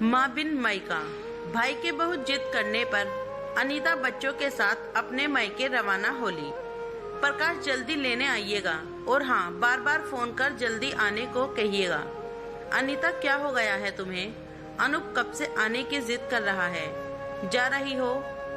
माँ बिन मायका। भाई के बहुत जिद करने पर अनीता बच्चों के साथ अपने मायके रवाना होली। प्रकाश जल्दी लेने आइएगा और हाँ, बार बार फोन कर जल्दी आने को कहिएगा। अनीता क्या हो गया है तुम्हें? अनूप कब से आने की जिद कर रहा है। जा रही हो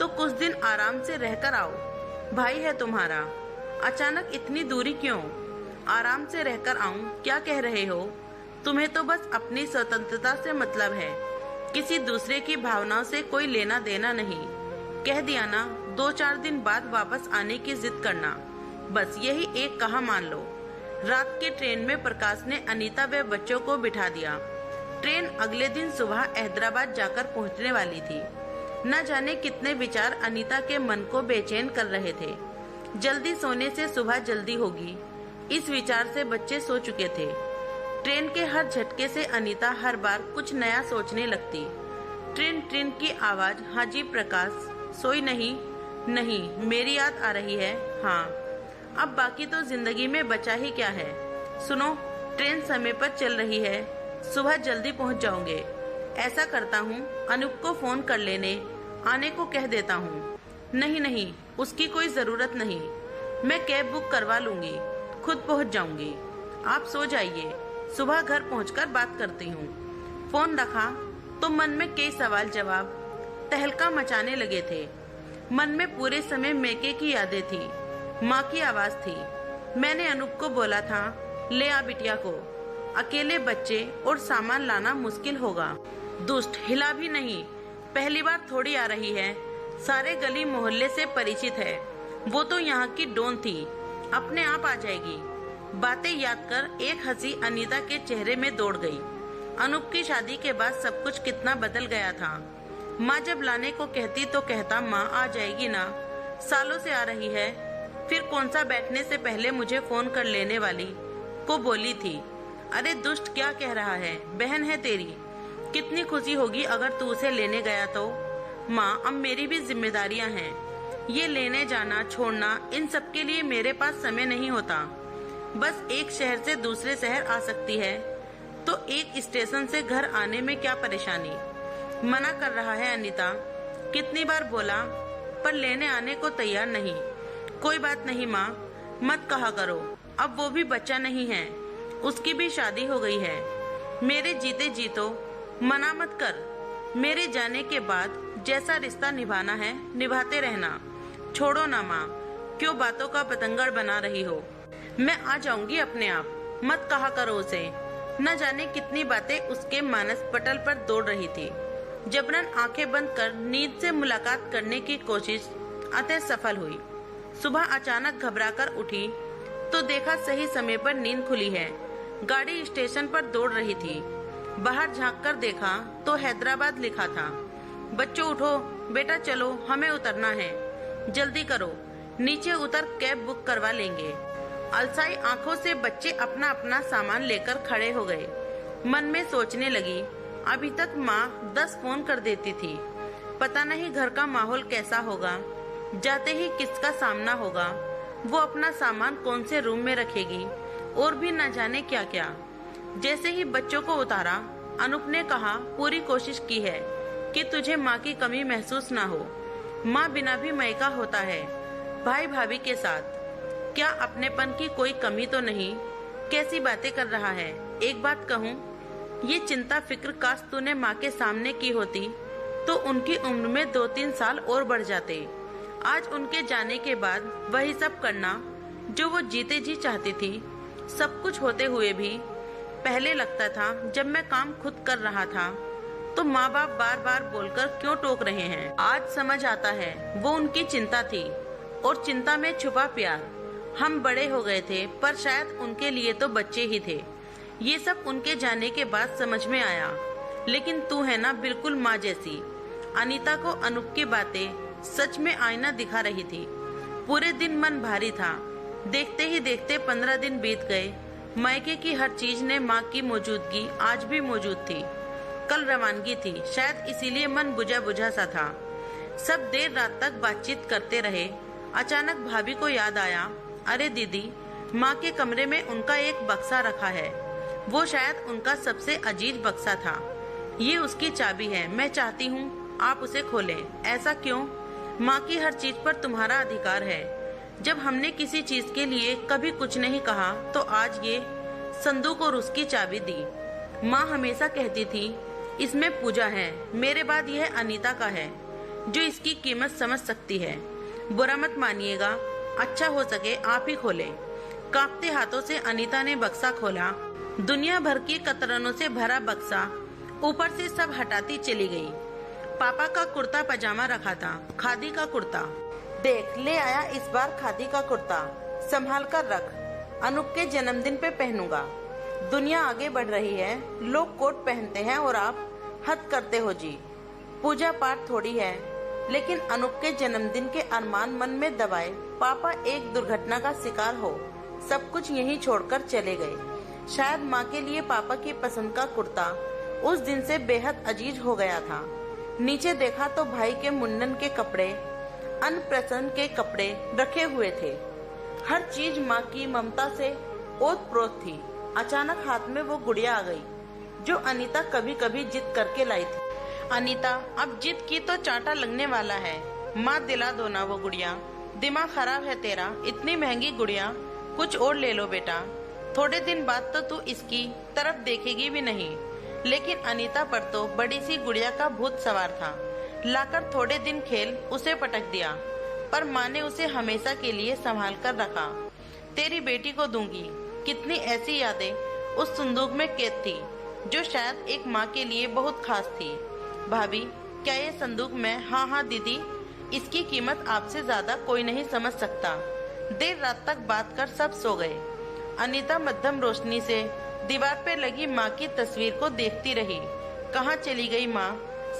तो कुछ दिन आराम से रहकर आओ, भाई है तुम्हारा। अचानक इतनी दूरी क्यों? आराम से रहकर आऊं क्या कह रहे हो? तुम्हें तो बस अपनी स्वतंत्रता से मतलब है, किसी दूसरे की भावनाओं से कोई लेना देना नहीं। कह दिया ना, 2-4 दिन बाद वापस आने की जिद करना, बस यही एक कहा मान लो। रात के ट्रेन में प्रकाश ने अनीता व बच्चों को बिठा दिया। ट्रेन अगले दिन सुबह हैदराबाद जाकर पहुंचने वाली थी। न जाने कितने विचार अनीता के मन को बेचैन कर रहे थे। जल्दी सोने से सुबह जल्दी होगी, इस विचार से बच्चे सो चुके थे। ट्रेन के हर झटके से अनीता हर बार कुछ नया सोचने लगती। ट्रेन ट्रेन की आवाज। हाँ जी प्रकाश, सोई नहीं? नहीं, मेरी याद आ रही है। हाँ, अब बाकी तो जिंदगी में बचा ही क्या है। सुनो, ट्रेन समय पर चल रही है, सुबह जल्दी पहुंच जाओगे। ऐसा करता हूँ, अनूप को फोन कर लेने आने को कह देता हूँ। नहीं नहीं, उसकी कोई जरूरत नहीं, मैं कैब बुक करवा लूंगी, खुद पहुंच जाऊंगी। आप सो जाइए, सुबह घर पहुंचकर बात करती हूँ। फोन रखा तो मन में कई सवाल जवाब तहलका मचाने लगे थे। मन में पूरे समय मैके की यादें थी, माँ की आवाज थी। मैंने अनूप को बोला था, ले आ बिटिया को, अकेले बच्चे और सामान लाना मुश्किल होगा। दुष्ट हिला भी नहीं, पहली बार थोड़ी आ रही है, सारे गली मोहल्ले से परिचित है। वो तो यहाँ की डॉन थी, अपने आप आ जाएगी। बातें याद कर एक हंसी अनीता के चेहरे में दौड़ गई। अनूप की शादी के बाद सब कुछ कितना बदल गया था। माँ जब लाने को कहती तो कहता, माँ आ जाएगी ना, सालों से आ रही है। फिर कौन सा बैठने से पहले मुझे फोन कर लेने वाली को बोली थी। अरे दुष्ट, क्या कह रहा है? बहन है तेरी, कितनी खुशी होगी अगर तू उसे लेने गया तो। माँ, अब मेरी भी जिम्मेदारियाँ हैं, ये लेने जाना छोड़ना, इन सब के लिए मेरे पास समय नहीं होता। बस एक शहर से दूसरे शहर आ सकती है तो एक स्टेशन से घर आने में क्या परेशानी। मना कर रहा है अनीता, कितनी बार बोला पर लेने आने को तैयार नहीं। कोई बात नहीं माँ, मत कहा करो, अब वो भी बच्चा नहीं है, उसकी भी शादी हो गई है। मेरे जीते जी तो मना मत कर। मेरे जाने के बाद जैसा रिश्ता निभाना है निभाते रहना, छोड़ो ना माँ, क्यों बातों का पतंगड़ बना रही हो। मैं आ जाऊंगी अपने आप, मत कहा करो उसे। न जाने कितनी बातें उसके मानस पटल पर दौड़ रही थी। जबरन आंखें बंद कर नींद से मुलाकात करने की कोशिश अतः सफल हुई। सुबह अचानक घबराकर उठी तो देखा सही समय पर नींद खुली है। गाड़ी स्टेशन पर दौड़ रही थी। बाहर झांक कर देखा तो हैदराबाद लिखा था। बच्चों उठो, बेटा चलो, हमें उतरना है, जल्दी करो, नीचे उतर कैब बुक करवा लेंगे। अलसाई आंखों से बच्चे अपना अपना सामान लेकर खड़े हो गए। मन में सोचने लगी, अभी तक माँ 10 फोन कर देती थी, पता नहीं घर का माहौल कैसा होगा, जाते ही किसका सामना होगा, वो अपना सामान कौन से रूम में रखेगी, और भी न जाने क्या क्या। जैसे ही बच्चों को उतारा, अनूप ने कहा, पूरी कोशिश की है कि तुझे माँ की कमी महसूस ना हो। माँ बिना भी मायका होता है, भाई भाभी के साथ, क्या अपनेपन की कोई कमी तो नहीं? कैसी बातें कर रहा है। एक बात कहूँ, ये चिंता फिक्र काश तूने माँ के सामने की होती तो उनकी उम्र में 2-3 साल और बढ़ जाते। आज उनके जाने के बाद वही सब करना जो वो जीते जी चाहती थी। सब कुछ होते हुए भी पहले लगता था जब मैं काम खुद कर रहा था तो माँ बाप बार बार बोलकर क्यों टोक रहे हैं। आज समझ आता है वो उनकी चिंता थी और चिंता में छुपा प्यार। हम बड़े हो गए थे पर शायद उनके लिए तो बच्चे ही थे। ये सब उनके जाने के बाद समझ में आया। लेकिन तू है ना बिल्कुल माँ जैसी। अनीता को अनूप की बातें सच में आईना दिखा रही थी। पूरे दिन मन भारी था। देखते ही देखते 15 दिन बीत गए। मायके की हर चीज ने माँ की मौजूदगी आज भी मौजूद थी। कल रवानगी थी, शायद इसीलिए मन बुझा बुझा सा था। सब देर रात तक बातचीत करते रहे। अचानक भाभी को याद आया, अरे दीदी, माँ के कमरे में उनका एक बक्सा रखा है। वो शायद उनका सबसे अजीज बक्सा था। ये उसकी चाबी है, मैं चाहती हूँ आप उसे खोलें। ऐसा क्यों? माँ की हर चीज पर तुम्हारा अधिकार है। जब हमने किसी चीज के लिए कभी कुछ नहीं कहा तो आज ये संदूक और उसकी चाबी दी। माँ हमेशा कहती थी इसमें पूजा है। मेरे बाद यह अनीता का है जो इसकी कीमत समझ सकती है। बुरा मत मानिएगा, अच्छा हो सके आप ही खोलें। कांपते हाथों से अनीता ने बक्सा खोला। दुनिया भर की कतरनों से भरा बक्सा ऊपर से सब हटाती चली गई। पापा का कुर्ता पजामा रखा था, खादी का कुर्ता। देख ले आया इस बार खादी का कुर्ता, संभाल कर रख, अनूप के जन्मदिन पे पहनूंगा। दुनिया आगे बढ़ रही है, लोग कोट पहनते हैं और आप हद करते हो जी। पूजा पाठ थोड़ी है, लेकिन अनूप के जन्मदिन के अरमान मन में दबाए पापा एक दुर्घटना का शिकार हो सब कुछ यहीं छोड़कर चले गए। शायद माँ के लिए पापा की पसंद का कुर्ता उस दिन से बेहद अजीज हो गया था। नीचे देखा तो भाई के मुंडन के कपड़े, अन्नप्राशन के कपड़े रखे हुए थे। हर चीज माँ की ममता से ओत-प्रोत थी। अचानक हाथ में वो गुड़िया आ गई जो अनीता कभी कभी जिद करके लाई थी। अनीता, अब जिद की तो चांटा लगने वाला है। माँ दिला दो ना वो गुड़िया। दिमाग खराब है तेरा? इतनी महंगी गुड़िया, कुछ और ले लो बेटा। थोड़े दिन बाद तो तू इसकी तरफ देखेगी भी नहीं। लेकिन अनीता पर तो बड़ी सी गुड़िया का भूत सवार था। लाकर थोड़े दिन खेल उसे पटक दिया, पर माँ ने उसे हमेशा के लिए संभाल कर रखा। तेरी बेटी को दूंगी। कितनी ऐसी यादें उस संदूक में कैद थी जो शायद एक माँ के लिए बहुत खास थी। भाभी, क्या ये संदूक में? हाँ हाँ दीदी, इसकी कीमत आपसे ज्यादा कोई नहीं समझ सकता। देर रात तक बात कर सब सो गए। अनीता मध्यम रोशनी से दीवार पे लगी माँ की तस्वीर को देखती रही। कहाँ चली गई माँ?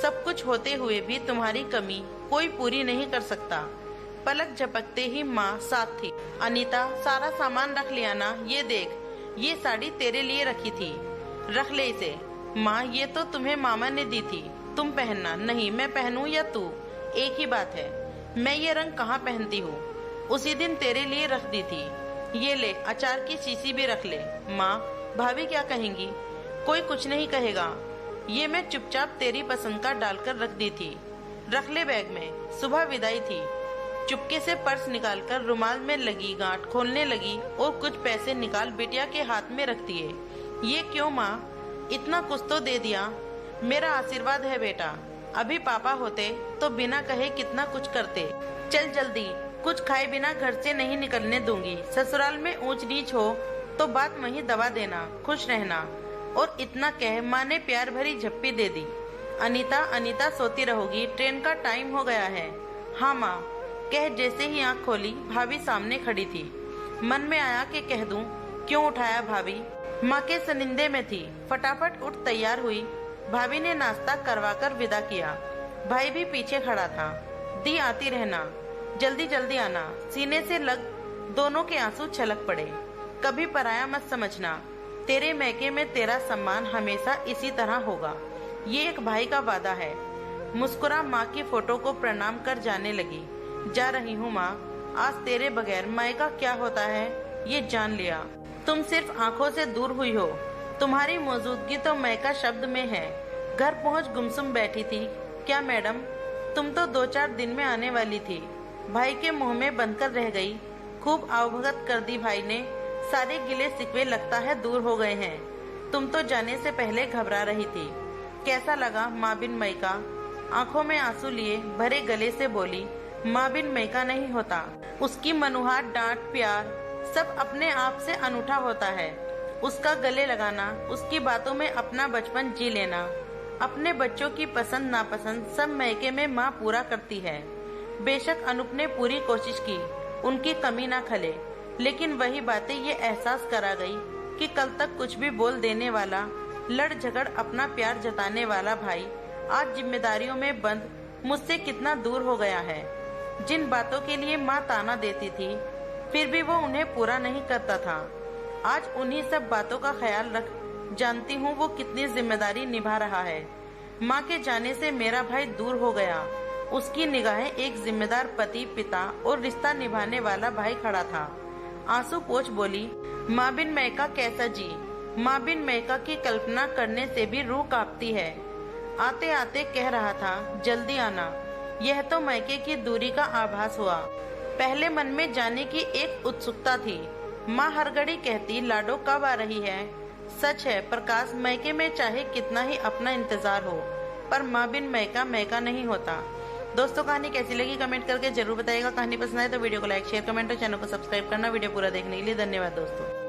सब कुछ होते हुए भी तुम्हारी कमी कोई पूरी नहीं कर सकता। पलक झपकते ही माँ साथ थी। अनीता, सारा सामान रख लिया ना? ये देख, ये साड़ी तेरे लिए रखी थी, रख ले इसे। माँ, ये तो तुम्हें मामा ने दी थी, तुम पहनना। नहीं, मैं पहनूं या तू, एक ही बात है। मैं ये रंग कहाँ पहनती हूँ, उसी दिन तेरे लिए रख दी थी। ये ले, अचार की शीशी भी रख ले। माँ, भाभी क्या कहेंगी? कोई कुछ नहीं कहेगा। ये मैं चुपचाप तेरी पसंद का डालकर रख दी थी, रख ले बैग में। सुबह विदाई थी। चुपके से पर्स निकालकर रुमाल में लगी गांठ खोलने लगी और कुछ पैसे निकाल बिटिया के हाथ में रख दिए। ये क्यों माँ? इतना कुछ तो दे दिया। मेरा आशीर्वाद है बेटा। अभी पापा होते तो बिना कहे कितना कुछ करते। चल जल्दी, कुछ खाए बिना घर से नहीं निकलने दूंगी। ससुराल में ऊंच नीच हो तो बात वहीं दबा देना, खुश रहना। और इतना कह माँ ने प्यार भरी झप्पी दे दी। अनीता, अनीता सोती रहोगी, ट्रेन का टाइम हो गया है। हाँ माँ, कह जैसे ही आँख खोली भाभी सामने खड़ी थी। मन में आया कि कह दूं, क्यों उठाया भाभी? माँ के सनिंदे में थी। फटाफट उठ तैयार हुई। भाभी ने नाश्ता करवाकर विदा किया। भाई भी पीछे खड़ा था। दी आती रहना, जल्दी जल्दी आना। सीने से लग दोनों के आंसू छलक पड़े। कभी पराया मत समझना, तेरे मैके में तेरा सम्मान हमेशा इसी तरह होगा। ये एक भाई का वादा है। मुस्कुरा माँ की फोटो को प्रणाम कर जाने लगी। जा रही हूँ माँ, आज तेरे बगैर मायका क्या होता है ये जान लिया। तुम सिर्फ आंखों से दूर हुई हो, तुम्हारी मौजूदगी तो मायका शब्द में है। घर पहुँच गुमसुम बैठी थी। क्या मैडम, तुम तो 2-4 दिन में आने वाली थी। भाई के मुंह में बंद कर रह गई। खूब आवभगत कर दी भाई ने। सारे गिले शिकवे लगता है दूर हो गए हैं। तुम तो जाने से पहले घबरा रही थी। कैसा लगा माँ बिन मायका? आंखों में आंसू लिए भरे गले से बोली। माँ बिन मायका नहीं होता। उसकी मनुहार डांट प्यार सब अपने आप से अनूठा होता है। उसका गले लगाना, उसकी बातों में अपना बचपन जी लेना, अपने बच्चों की पसंद नापसंद सब मायके में माँ पूरा करती है। बेशक अनूप ने पूरी कोशिश की उनकी कमी ना खले, लेकिन वही बातें ये एहसास करा गई कि कल तक कुछ भी बोल देने वाला, लड़ झगड़ अपना प्यार जताने वाला भाई आज जिम्मेदारियों में बंद मुझसे कितना दूर हो गया है। जिन बातों के लिए माँ ताना देती थी फिर भी वो उन्हें पूरा नहीं करता था, आज उन्हीं सब बातों का ख्याल रख जानती हूँ वो कितनी जिम्मेदारी निभा रहा है। माँ के जाने से मेरा भाई दूर हो गया। उसकी निगाहें एक जिम्मेदार पति, पिता और रिश्ता निभाने वाला भाई खड़ा था। आंसू पोंछ बोली, माँ बिन मायका कैसा जी? माँ बिन मायका की कल्पना करने से भी रूह कांपती है। आते आते कह रहा था जल्दी आना। यह तो मायके की दूरी का आभास हुआ। पहले मन में जाने की एक उत्सुकता थी। माँ हर घड़ी कहती लाडो कब आ रही है। सच है, प्रकाश मायके में चाहे कितना ही अपना इंतजार हो, पर माँ बिन मायका मायका नहीं होता। दोस्तों, कहानी कैसी लगी कमेंट करके जरूर बताइएगा। कहानी पसंद आए तो वीडियो को लाइक शेयर कमेंट और चैनल को सब्सक्राइब करना। वीडियो पूरा देखने के लिए धन्यवाद दोस्तों।